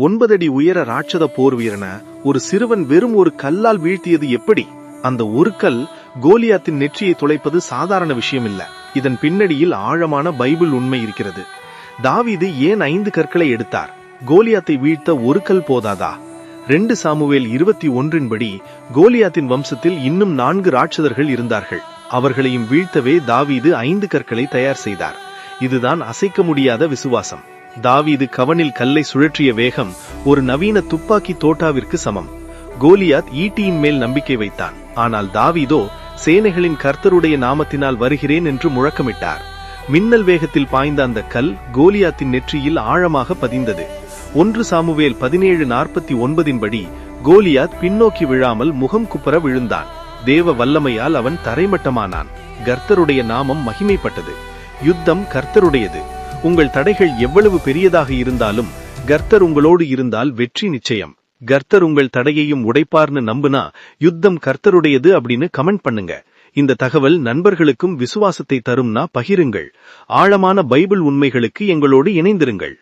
9 அடி உயர ராட்சத போர் வீரன ஒரு சிறுவன் வெறும் ஒரு கல்லால் வீழ்த்தியது எப்படி? அந்த ஒரு கல் கோலியாத்தின் நெற்றியை துளைப்பது சாதாரண விஷயம் இல்ல. இதன் பின்னணியில் ஆழமான பைபிள் உண்மை இருக்கிறது. தாவீது ஏன் 5 கற்களை எடுத்தார்? கோலியாத்தை வீழ்த்த ஒரு கல் போதாதா? 2 சாமுவேல் 21 படி கோலியாத்தின் வம்சத்தில் இன்னும் 4 ராட்சதர்கள் இருந்தார்கள். அவர்களையும் வீழ்த்தவே தாவீது 5 கற்களை தயார் செய்தார். இதுதான் அசைக்க முடியாத விசுவாசம். தாவீது கவனில் கல்லை சுழற்றிய வேகம் ஒரு நவீன துப்பாக்கி தோட்டாவிற்கு சமம். கோலியாத் ஈட்டியின் மேல் நம்பிக்கை வைத்தான். ஆனால் தாவீதோ சேனைகளின் கர்த்தருடைய நாமத்தினால் வருகிறேன் என்று முழக்கமிட்டார். மின்னல் வேகத்தில் பாய்ந்த அந்த கல் கோலியாத்தின் நெற்றியில் ஆழமாக பதிந்தது. 1 சாமுவேல் 17:49 படி கோலியாத் பின்னோக்கி விழாமல் முகம் குப்புற விழுந்தான். தேவ வல்லமையால் அவன் தரைமட்டமானான். கர்த்தருடைய நாமம் மகிமைப்பட்டது. யுத்தம் கர்த்தருடையது. உங்கள் தடைகள் எவ்வளவு பெரியதாக இருந்தாலும் கர்த்தர் உங்களோடு இருந்தால் வெற்றி நிச்சயம். கர்த்தர் உங்கள் தடையையும் உடைப்பார்னு நம்புனா யுத்தம் கர்த்தருடையது அப்படின்னு கமெண்ட் பண்ணுங்க. இந்த தகவல் நண்பர்களுக்கும் விசுவாசத்தை தரும்னா பகிருங்கள். ஆழமான பைபிள் உண்மைகளுக்கு எங்களோடு இணைந்திருங்கள்.